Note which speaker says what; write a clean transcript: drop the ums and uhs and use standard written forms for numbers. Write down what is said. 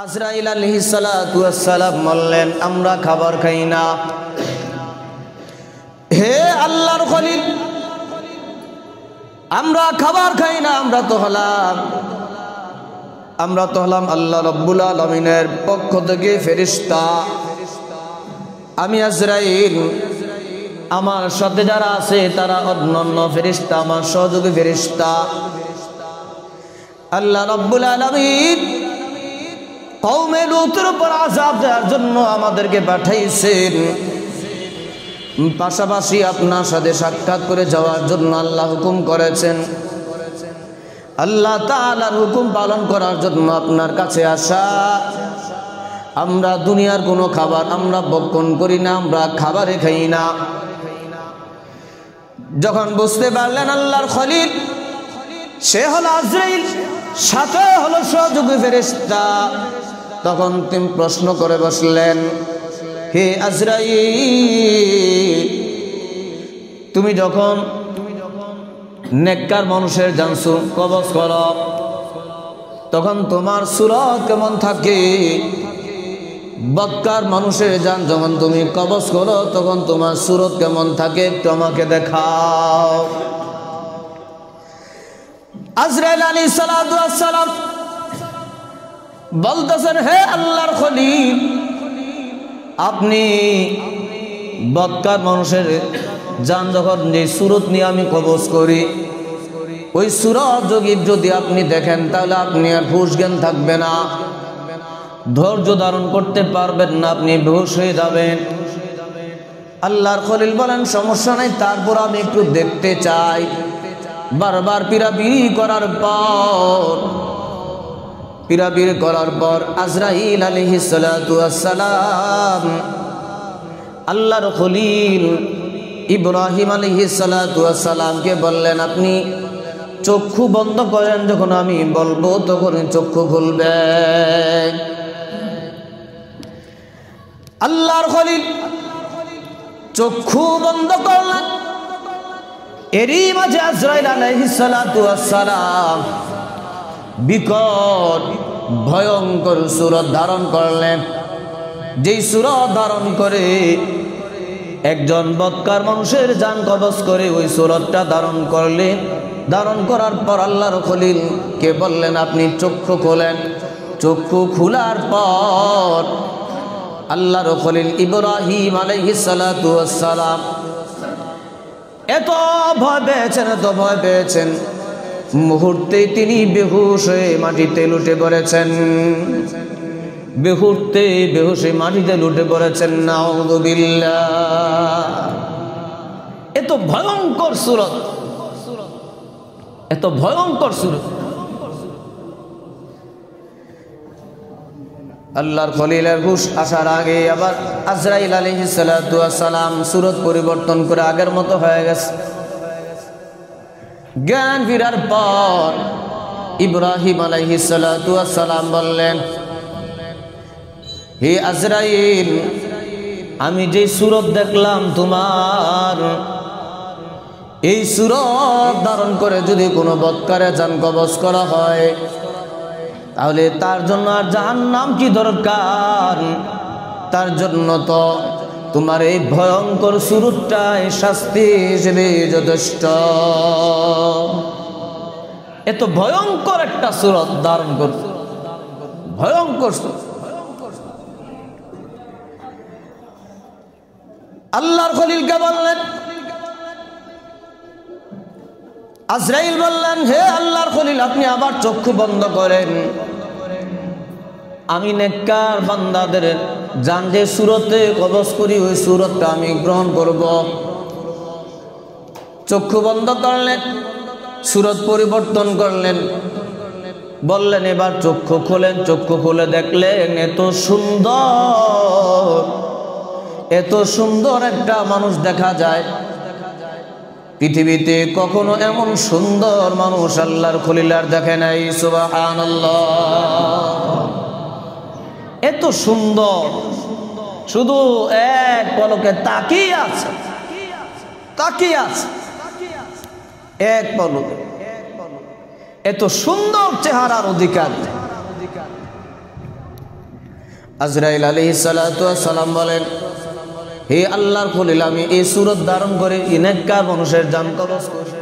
Speaker 1: আজরাইল আলাইহিস সালাতু ওয়াস সালাম বললেন, আমরা খাবার খাই না। হে আল্লাহর খলিল, আমরা খাবার খাই না, আমরা তো হলাম আল্লাহ রাব্বুল আলামিনের পক্ষ থেকে ফেরেশতা। আমি আজরাইল, আমার সাথে যারা আছে তারা অন্যান্য ফেরেশতা, আমার সহযোগী ফেরেশতা। আল্লাহ রাব্বুল আলামিন কওমে লূতের উপর আযাব দেওয়ার জন্য আমাদেরকে পাঠাইছেন, পাশাপাশি আপনার সাথে সাক্ষাৎ করে যাওয়ার জন্য আল্লাহ হুকুম করেছেন। আল্লাহ তাআলার হুকুম পালন করার জন্য আপনার কাছে আসা। আমরা দুনিয়ার কোনো খাবার আমরা ভক্ষণ করি না, আমরা খাবারে খাই না। যখন বুঝতে পারলেন আল্লাহর খলিল সে হলো আজরাইল, সাথে হলো সহযোগী ফেরেশতা, তখন তিনি প্রশ্ন করে বসলেন, হে আজরাইল, তুমি যখন নেককার মানুষের জান কবজ করো তখন তোমার সূরত কেমন থাকে? বদকার মানুষের জান যখন তুমি কবজ করো তখন তোমার সূরত কেমন থাকে? একটু আমাকে দেখাও। আজরাইল আলাইহিস সালাতু ওয়াস সালাম বলতেছেন, হে আল্লাহর খলিল, আপনি বদকার মানুষের জান যখন যে সূরত নিয়ে আমি কবজ করি, ওই সূরত যদি আপনি দেখেন তাহলে আপনি আর হুঁশ জ্ঞান থাকবে না, ধৈর্য ধারণ করতে পারবেন না, আপনি বেহুশ হয়ে যাবেন। আল্লাহর খলিল বলেন, সমস্যা নাই, তারপর আমি একটু দেখতে চাই। বারবার পিরাপিরি করার পর আজরাইল আলাইহিস সালাতু ওয়াস সালাম আল্লাহর খলিল ইব্রাহিম আলাইহিস সালাতু ওয়াস সালামকে বললেন, আপনি চক্ষু বন্ধ করেন, যখন আমি বলবো তখন চক্ষু খুলবেন। আল্লাহর খলিল চক্ষু বন্ধ করলেন। এরই মাঝে আজরাইল আলাইহিস সালাতু ওয়াস সালাম বিকট ভয়ঙ্কর সূরত ধারণ করলেন। যেই সূরত ধারণ করে একজন বদকার মানুষের জান কবজ করে, ওই সূরতটা ধারণ করলেন। ধারণ করার পর আল্লাহর খলিল কে বললেন, আপনি চক্ষু খোলেন। চক্ষু খোলার পর আল্লাহর খলিল ইব্রাহিম আলাইহিস সালাতু ওয়াস সালাম এত ভয় পেয়েছেন, মুহূর্তেই তিনি বেহুশ হয়ে মাটিতে লুটে পড়েছেন। বেহুশে মাটিতে লুটে পড়েছেন। নাউযুবিল্লাহ। এত ভয়ঙ্কর সূরত, এত ভয়ঙ্কর সূরত। আল্লাহর খলিলের হুশ আসার আগে আবার আজরাইল আলাইহিস সালাতু ওয়াস সালাম সূরত পরিবর্তন করে আগের মতো হয়ে গেছে। জ্ঞান ফিরার পর ইব্রাহিম আলাইহিস সালাতু ওয়াস সালাম বললেন, হে আজরাইল, আমি যে সূরত দেখলাম তোমার, এই সূরত ধারণ করে যদি কোনো বদকারে জান কবজ করা হয় তাহলে তার জন্য আর জাহান্নাম কি দরকার? তার জন্য তো তোমার এই ভয়ঙ্কর সূরতটাই শাস্তি হিসেবে যথেষ্ট। এত ভয়ঙ্কর একটা সূরত ধারণ করছে, ভয়ঙ্কর সূরত। আল্লাহর খলিলকে বললেন, আজরাইল বললেন, হে আল্লাহর খলিল, আপনি আবার চক্ষু বন্ধ করেন। আমি নেককার বান্দাদের জান যে সূরতে কবজ করি, ওই সূরতটা আমি গ্রহণ করব। চক্ষু বন্ধ করলেন, সূরত পরিবর্তন করলেন, বললেন এবার চক্ষু খোলেন। চক্ষু খুলে দেখলেন এত সুন্দর একটা মানুষ দেখা যায়। পৃথিবীতে কখনো এমন সুন্দর মানুষ আল্লাহর খলিল আর দেখে নাই। সুবহানাল্লাহ। এত সুন্দর, শুধু এক পলকে তাকিয়ে আছে এক পলকে। এত সুন্দর চেহারার অধিকারী, আজরাইল আলাইহিস সালাতু ওয়াস সালাম বলেন, হে আল্লাহর খলিল, আমি এই সূরত ধারণ করে নেককার মানুষের জান কবজ করি।